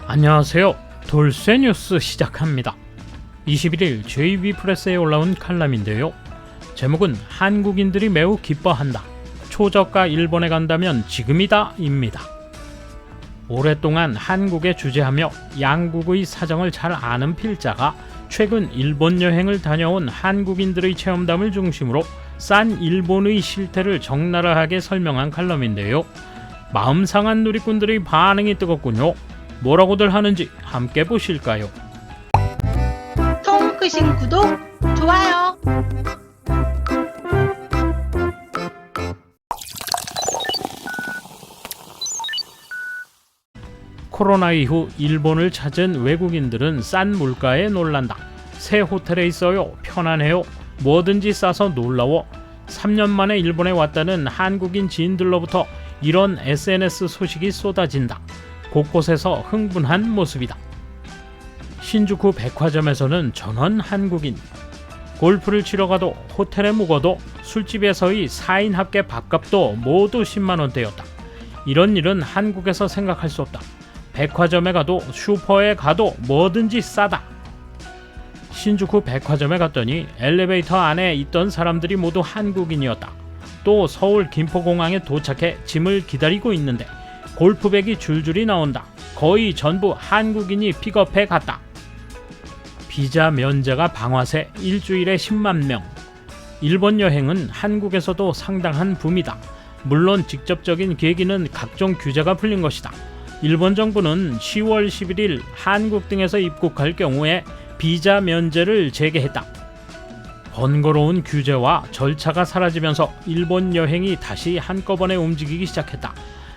안녕하세요. 돌쇠 뉴스 시작합니다. 21일 JB프레스에 올라온 칼럼인데요. 제목은 한국인들이 매우 기뻐한다. 초저가 일본에 간다면 지금이다 입니다. 오랫동안 한국에 주재하며 양국의 사정을 잘 아는 필자가 최근 일본 여행을 다녀온 한국인들의 체험담을 중심으로 싼 일본의 실태를 적나라하게 설명한 칼럼인데요. 마음 상한 누리꾼들의 반응이 뜨겁군요. 뭐라고들 하는지 함께 보실까요? 통 크신 구독, 좋아요. 코로나 이후 일본을 찾은 외국인들은 싼 물가에 놀란다. 새 호텔에 있어요. 편안해요. 뭐든지 싸서 놀라워. 3년 만에 일본에 왔다는 한국인 지인들로부터 이런 SNS 소식이 쏟아진다. 곳곳에서 흥분한 모습이다. 신주쿠 백화점에서는 전원 한국인, 골프를 치러 가도 호텔에 묵어도 술집에서의 4인 합계 밥값도 모두 10만원대였다. 이런 일은 한국에서 생각할 수 없다. 백화점에 가도 슈퍼에 가도 뭐든지 싸다. 신주쿠 백화점에 갔더니 엘리베이터 안에 있던 사람들이 모두 한국인이었다. 또 서울 김포공항에 도착해 짐을 기다리고 있는데 골프백이 줄줄이 나온다. 거의 전부 한국인이 픽업해 갔다. 비자 면제가 방화세 일주일에 10만 명. 일본 여행은 한국에서도 상당한 붐이다. 물론 직접적인 계기는 각종 규제가 풀린 것이다. 일본 정부는 10월 11일 한국 등에서 입국할 경우에 비자 면제를 재개했다. 번거로운 규제와 절차가 사라지면서 일본 여행이 다시 한꺼번에 움직이기 시작했다.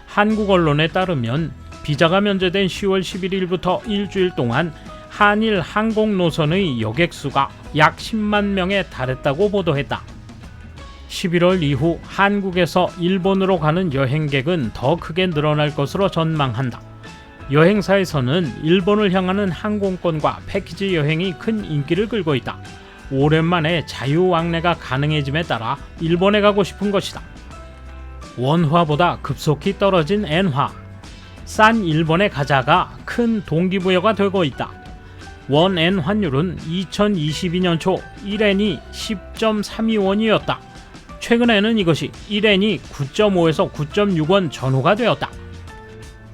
한국 언론에 따르면 비자가 면제된 10월 11일부터 일주일 동안 한일 항공 노선의 여객수가 약 10만 명에 달했다고 보도했다. 11월 이후 한국에서 일본으로 가는 여행객은 더 크게 늘어날 것으로 전망한다. 여행사에서는 일본을 향하는 항공권과 패키지 여행이 큰 인기를 끌고 있다. 오랜만에 자유왕래가 가능해짐에 따라 일본에 가고 싶은 것이다. 원화보다 급속히 떨어진 엔화. 싼 일본에 가자가 큰 동기부여가 되고 있다. 원엔 환율은 2022년 초 1엔이 10.32원이었다. 최근에는 이것이 1엔이 9.5에서 9.6원 전후가 되었다.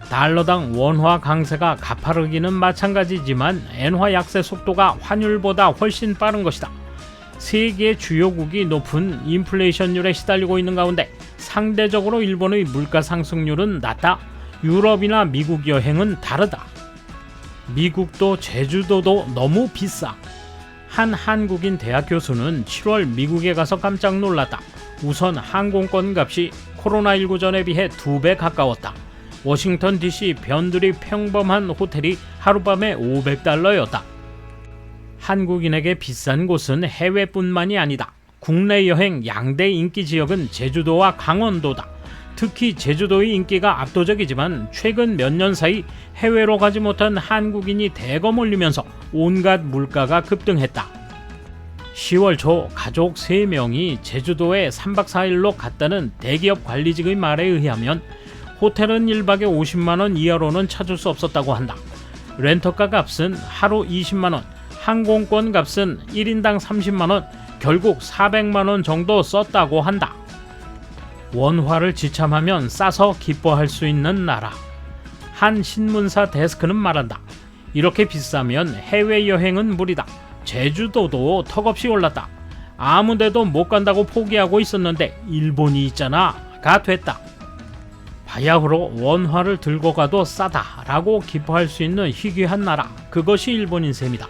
달러당 원화 강세가 가파르기는 마찬가지지만 엔화 약세 속도가 환율보다 훨씬 빠른 것이다. 세계 주요국이 높은 인플레이션율에 시달리고 있는 가운데 상대적으로 일본의 물가 상승률은 낮다. 유럽이나 미국 여행은 다르다. 미국도 제주도도 너무 비싸. 한 한국인 대학 교수는 7월 미국에 가서 깜짝 놀랐다. 우선 항공권 값이 코로나19 전에 비해 2배 가까웠다. 워싱턴 DC 변두리 평범한 호텔이 하룻밤에 $500였다. 한국인에게 비싼 곳은 해외뿐만이 아니다. 국내 여행 양대 인기 지역은 제주도와 강원도다. 특히 제주도의 인기가 압도적이지만 최근 몇 년 사이 해외로 가지 못한 한국인이 대거 몰리면서 온갖 물가가 급등했다. 10월 초 가족 3명이 제주도에 3박 4일로 갔다는 대기업 관리직의 말에 의하면 호텔은 1박에 50만원 이하로는 찾을 수 없었다고 한다. 렌터카 값은 하루 20만원, 항공권 값은 1인당 30만원, 결국 400만원 정도 썼다고 한다. 원화를 지참하면 싸서 기뻐할 수 있는 나라. 한 신문사 데스크는 말한다. 이렇게 비싸면 해외여행은 무리다. 제주도도 턱없이 올랐다. 아무데도 못 간다고 포기하고 있었는데 일본이 있잖아 가 됐다. 바야흐로 원화를 들고 가도 싸다 라고 기뻐할 수 있는 희귀한 나라, 그것이 일본인 셈이다.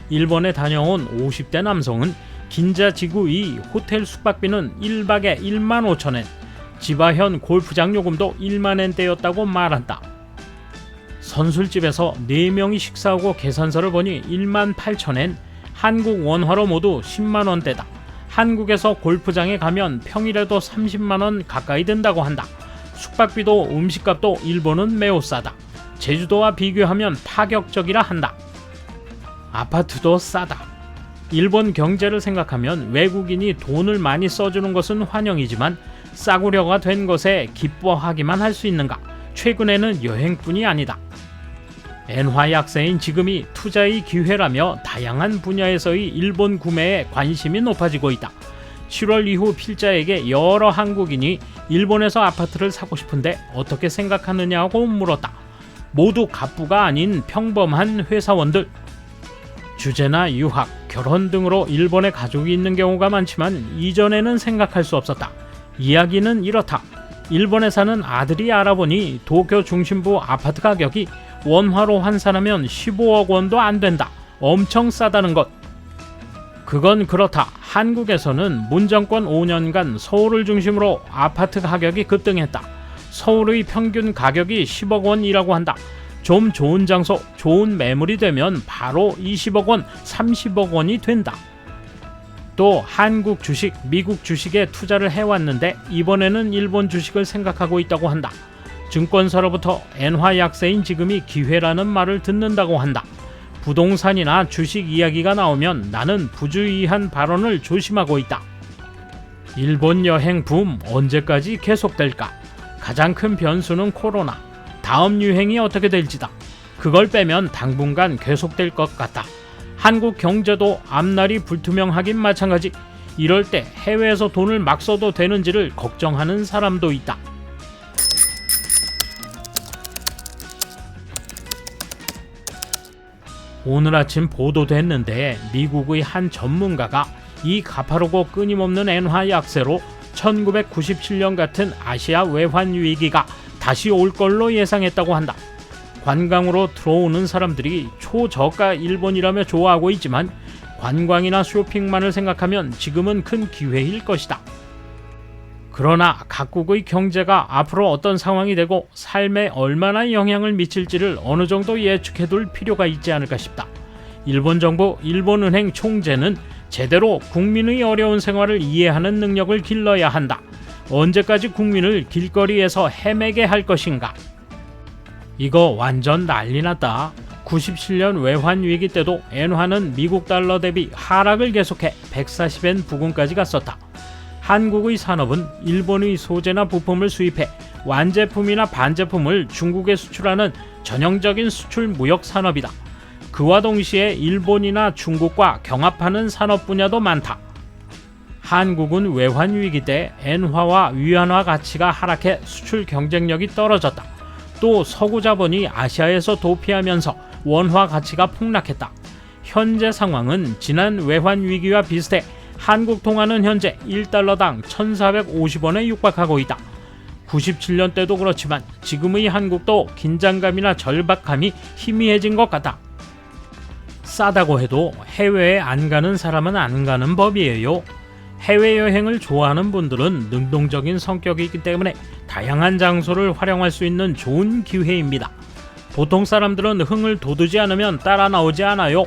일본에 다녀온 50대 남성은 긴자지구의 호텔 숙박비는 1박에 15,000엔, 지바현 골프장 요금도 1만엔대였다고 말한다. 선술집에서 4명이 식사하고 계산서를 보니 18,000엔, 한국 원화로 모두 10만원대다. 한국에서 골프장에 가면 평일에도 30만원 가까이 든다고 한다. 숙박비도 음식값도 일본은 매우 싸다. 제주도와 비교하면 파격적이라 한다. 아파트도 싸다. 일본 경제를 생각하면 외국인이 돈을 많이 써주는 것은 환영이지만 싸구려가 된 것에 기뻐하기만 할 수 있는가? 최근에는 여행뿐이 아니다. 엔화 약세인 지금이 투자의 기회라며 다양한 분야에서의 일본 구매에 관심이 높아지고 있다. 7월 이후 필자에게 여러 한국인이 일본에서 아파트를 사고 싶은데 어떻게 생각하느냐고 물었다. 모두 갑부가 아닌 평범한 회사원들. 주재나 유학, 결혼 등으로 일본에 가족이 있는 경우가 많지만 이전에는 생각할 수 없었다. 이야기는 이렇다. 일본에 사는 아들이 알아보니 도쿄 중심부 아파트 가격이 원화로 환산하면 15억 원도 안 된다. 엄청 싸다는 것. 그건 그렇다. 한국에서는 문정권 5년간 서울을 중심으로 아파트 가격이 급등했다. 서울의 평균 가격이 10억 원이라고 한다. 좀 좋은 장소, 좋은 매물이 되면 바로 20억 원, 30억 원이 된다. 또 한국 주식, 미국 주식에 투자를 해왔는데 이번에는 일본 주식을 생각하고 있다고 한다. 증권사로부터 엔화 약세인 지금이 기회라는 말을 듣는다고 한다. 부동산이나 주식 이야기가 나오면 나는 부주의한 발언을 조심하고 있다. 일본 여행 붐 언제까지 계속될까? 가장 큰 변수는 코로나. 다음 유행이 어떻게 될지다. 그걸 빼면 당분간 계속될 것 같다. 한국 경제도 앞날이 불투명하긴 마찬가지. 이럴 때 해외에서 돈을 막 써도 되는지를 걱정하는 사람도 있다. 오늘 아침 보도됐는데 미국의 한 전문가가 이 가파르고 끊임없는 엔화 약세로 1997년 같은 아시아 외환 위기가 다시 올 걸로 예상했다고 한다. 관광으로 들어오는 사람들이 초저가 일본이라며 좋아하고 있지만 관광이나 쇼핑만을 생각하면 지금은 큰 기회일 것이다. 그러나 각국의 경제가 앞으로 어떤 상황이 되고 삶에 얼마나 영향을 미칠지를 어느 정도 예측해둘 필요가 있지 않을까 싶다. 일본 정부, 일본은행 총재는 제대로 국민의 어려운 생활을 이해하는 능력을 길러야 한다. 언제까지 국민을 길거리에서 헤매게 할 것인가? 이거 완전 난리 났다. 97년 외환 위기 때도 엔화는 미국 달러 대비 하락을 계속해 140엔 부근까지 갔었다. 한국의 산업은 일본의 소재나 부품을 수입해 완제품이나 반제품을 중국에 수출하는 전형적인 수출 무역 산업이다. 그와 동시에 일본이나 중국과 경합하는 산업 분야도 많다. 한국은 외환 위기 때 엔화와 위안화 가치가 하락해 수출 경쟁력이 떨어졌다. 또 서구 자본이 아시아에서 도피하면서 원화 가치가 폭락했다. 현재 상황은 지난 외환 위기와 비슷해 한국 통화는 현재 1달러당 1,450원에 육박하고 있다. 97년 때도 그렇지만 지금의 한국도 긴장감이나 절박함이 희미해진 것 같다. 싸다고 해도 해외에 안 가는 사람은 안 가는 법이에요. 해외여행을 좋아하는 분들은 능동적인 성격이기 때문에 다양한 장소를 활용할 수 있는 좋은 기회입니다. 보통 사람들은 흥을 돋우지 않으면 따라 나오지 않아요.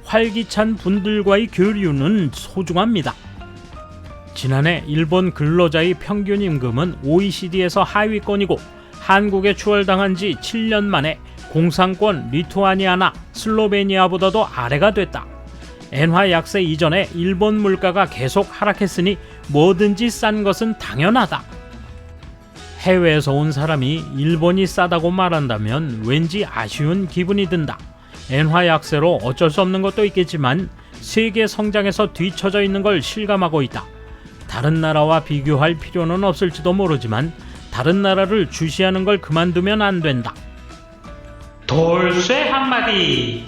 활기찬 분들과의 교류는 소중합니다. 지난해 일본 근로자의 평균 임금은 OECD에서 하위권이고 한국에 추월당한 지 7년 만에 공산권 리투아니아나 슬로베니아보다도 아래가 됐다. 엔화 약세 이전에 일본 물가가 계속 하락했으니 뭐든지 싼 것은 당연하다. 해외에서 온 사람이 일본이 싸다고 말한다면 왠지 아쉬운 기분이 든다. 엔화 약세로 어쩔 수 없는 것도 있겠지만 세계 성장에서 뒤처져 있는 걸 실감하고 있다. 다른 나라와 비교할 필요는 없을지도 모르지만 다른 나라를 주시하는 걸 그만두면 안 된다. 돌쇠 한마디.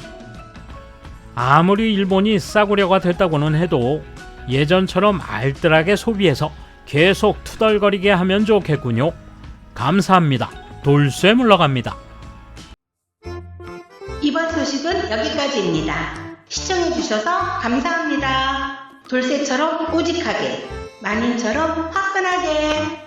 아무리 일본이 싸구려가 됐다고는 해도 예전처럼 알뜰하게 소비해서 계속 투덜거리게 하면 좋겠군요. 감사합니다. 돌쇠 물러갑니다. 이번 소식은 여기까지입니다. 시청해주셔서 감사합니다. 돌쇠처럼 꼬직하게, 마님처럼 화끈하게.